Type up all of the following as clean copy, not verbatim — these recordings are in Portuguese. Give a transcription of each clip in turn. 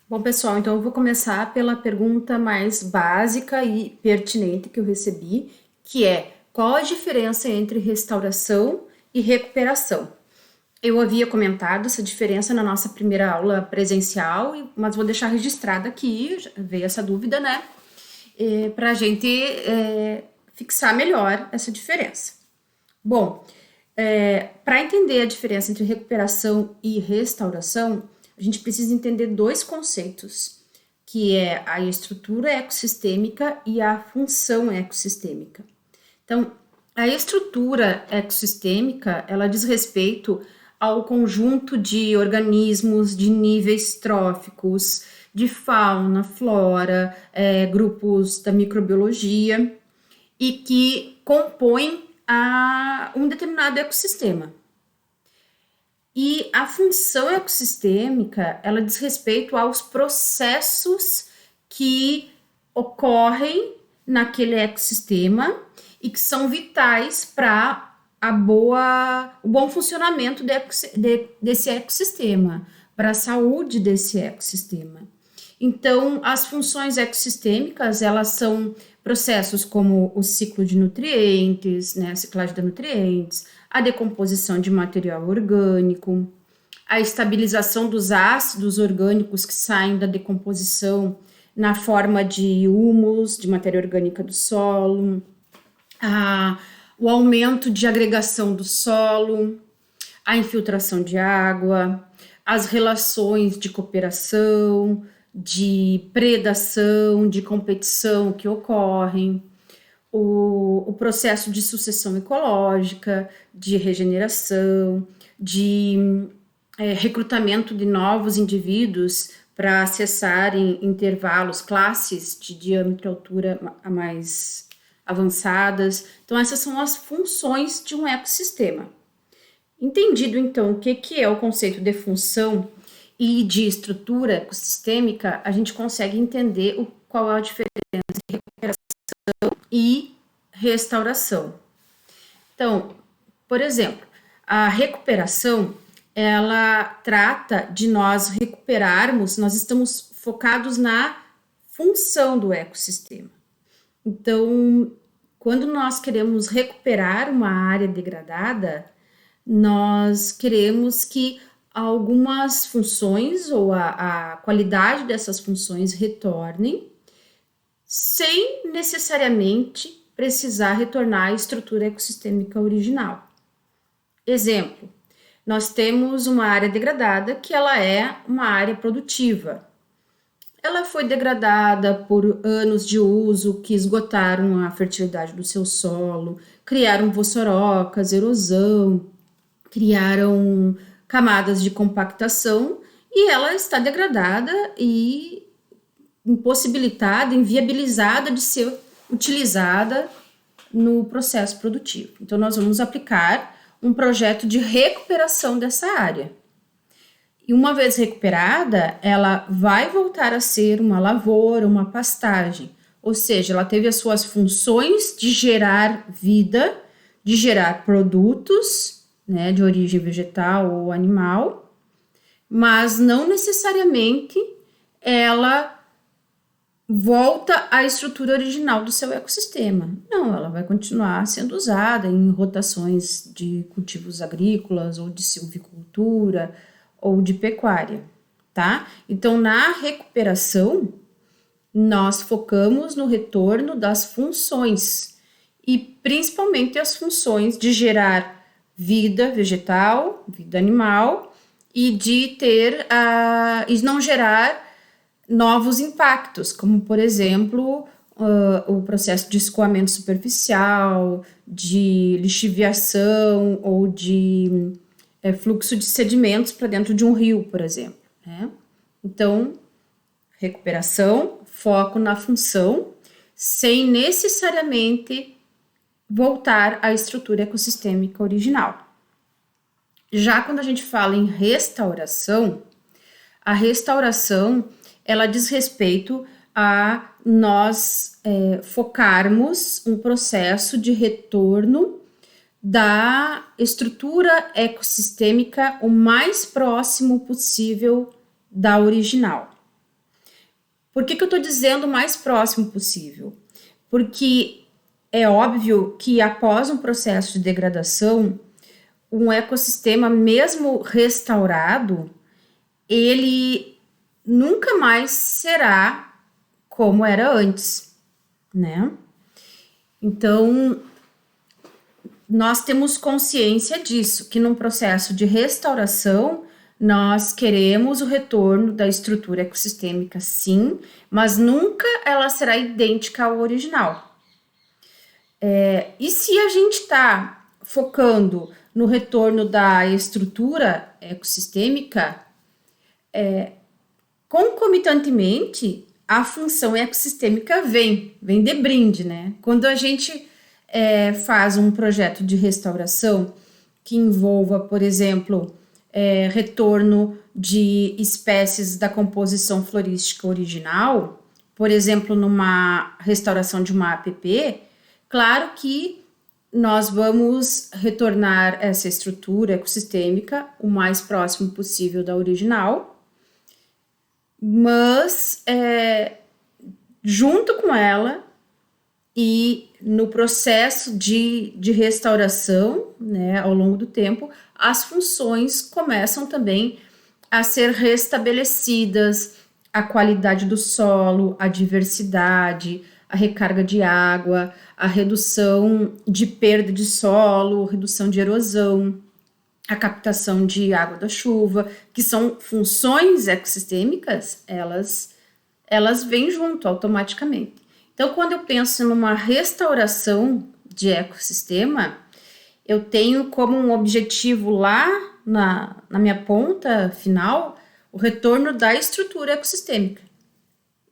Bom, pessoal, então eu vou começar pela pergunta mais básica e pertinente que eu recebi, que é: qual a diferença entre restauração e recuperação? Eu havia comentado essa diferença na nossa primeira aula presencial, mas vou deixar registrada aqui, veio essa dúvida, né? Para a gente fixar melhor essa diferença. Bom, para entender a diferença entre recuperação e restauração, a gente precisa entender dois conceitos, que é a estrutura ecossistêmica e a função ecossistêmica. Então, a estrutura ecossistêmica, ela diz respeito ao conjunto de organismos de níveis tróficos, de fauna, flora, grupos da microbiologia, e que compõem um determinado ecossistema. E a função ecossistêmica, ela diz respeito aos processos que ocorrem naquele ecossistema e que são vitais para o bom funcionamento desse ecossistema, para a saúde desse ecossistema. Então, as funções ecossistêmicas, elas são processos como o ciclo de nutrientes, né, a ciclagem de nutrientes, a decomposição de material orgânico, a estabilização dos ácidos orgânicos que saem da decomposição na forma de humus, de matéria orgânica do solo, o aumento de agregação do solo, a infiltração de água, as relações de cooperação, de predação, de competição que ocorrem, o processo de sucessão ecológica, de regeneração, de recrutamento de novos indivíduos para acessarem intervalos, classes de diâmetro e altura mais avançadas. Então, essas são as funções de um ecossistema. Entendido, então, o que é o conceito de função e de estrutura ecossistêmica, a gente consegue entender qual é a diferença entre recuperação e restauração. Então, por exemplo, a recuperação, ela trata de nós recuperarmos, nós estamos focados na função do ecossistema. Então, quando nós queremos recuperar uma área degradada, nós queremos que algumas funções ou a qualidade dessas funções retornem, sem necessariamente precisar retornar à estrutura ecossistêmica original. Exemplo, nós temos uma área degradada que ela é uma área produtiva. Ela foi degradada por anos de uso que esgotaram a fertilidade do seu solo, criaram vossorocas, erosão, criaram camadas de compactação e ela está degradada e impossibilitada, inviabilizada de ser utilizada no processo produtivo. Então, nós vamos aplicar um projeto de recuperação dessa área. E uma vez recuperada, ela vai voltar a ser uma lavoura, uma pastagem. Ou seja, ela teve as suas funções de gerar vida, de gerar produtos, né, de origem vegetal ou animal, mas não necessariamente ela volta à estrutura original do seu ecossistema. Não, ela vai continuar sendo usada em rotações de cultivos agrícolas ou de silvicultura ou de pecuária, tá? Então, na recuperação, nós focamos no retorno das funções e principalmente as funções de gerar vida vegetal, vida animal e de ter e não gerar novos impactos, como por exemplo o processo de escoamento superficial, de lixiviação ou de fluxo de sedimentos para dentro de um rio, por exemplo, né? Então, recuperação, foco na função, sem necessariamente voltar à estrutura ecossistêmica original. Já quando a gente fala em restauração, a restauração ela diz respeito a nós focarmos um processo de retorno da estrutura ecossistêmica o mais próximo possível da original. Por que eu estou dizendo o mais próximo possível? Porque é óbvio que após um processo de degradação, um ecossistema, mesmo restaurado, ele nunca mais será como era antes, né? Então, nós temos consciência disso, que num processo de restauração, nós queremos o retorno da estrutura ecossistêmica, sim, mas nunca ela será idêntica ao original. E se a gente está focando no retorno da estrutura ecossistêmica, concomitantemente, a função ecossistêmica vem de brinde, né? Quando a gente faz um projeto de restauração que envolva, por exemplo, retorno de espécies da composição florística original, por exemplo, numa restauração de uma APP, claro que nós vamos retornar essa estrutura ecossistêmica o mais próximo possível da original, mas junto com ela e no processo de restauração, né, ao longo do tempo, as funções começam também a ser restabelecidas, a qualidade do solo, a diversidade, a recarga de água, a redução de perda de solo, redução de erosão, a captação de água da chuva, que são funções ecossistêmicas, elas vêm junto automaticamente. Então, quando eu penso numa restauração de ecossistema, eu tenho como um objetivo lá na minha ponta final o retorno da estrutura ecossistêmica.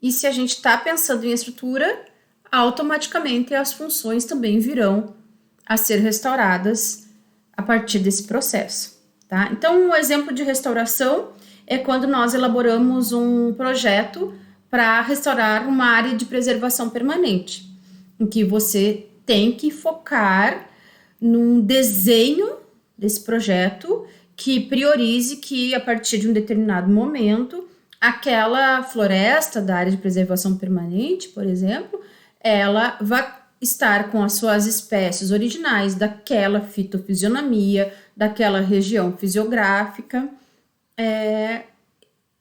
E se a gente está pensando em estrutura, automaticamente as funções também virão a ser restauradas a partir desse processo, tá? Então, um exemplo de restauração é quando nós elaboramos um projeto para restaurar uma área de preservação permanente, em que você tem que focar num desenho desse projeto que priorize que, a partir de um determinado momento, aquela floresta da área de preservação permanente, por exemplo, ela vai estar com as suas espécies originais daquela fitofisionomia, daquela região fisiográfica,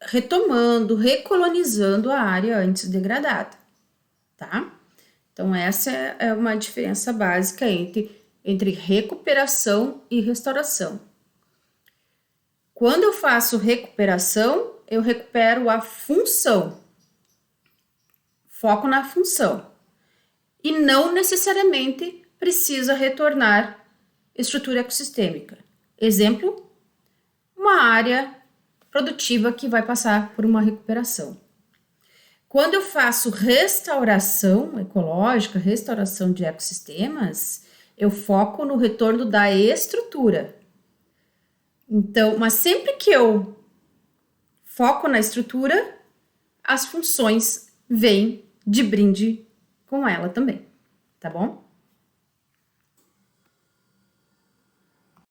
retomando, recolonizando a área antes degradada, tá? Então, essa é uma diferença básica entre recuperação e restauração. Quando eu faço recuperação, eu recupero a função, foco na função, e não necessariamente precisa retornar estrutura ecossistêmica. Exemplo, uma área produtiva que vai passar por uma recuperação. Quando eu faço restauração ecológica, restauração de ecossistemas, eu foco no retorno da estrutura. Então, mas sempre que eu foco na estrutura, as funções vêm de brinde com ela também, tá bom?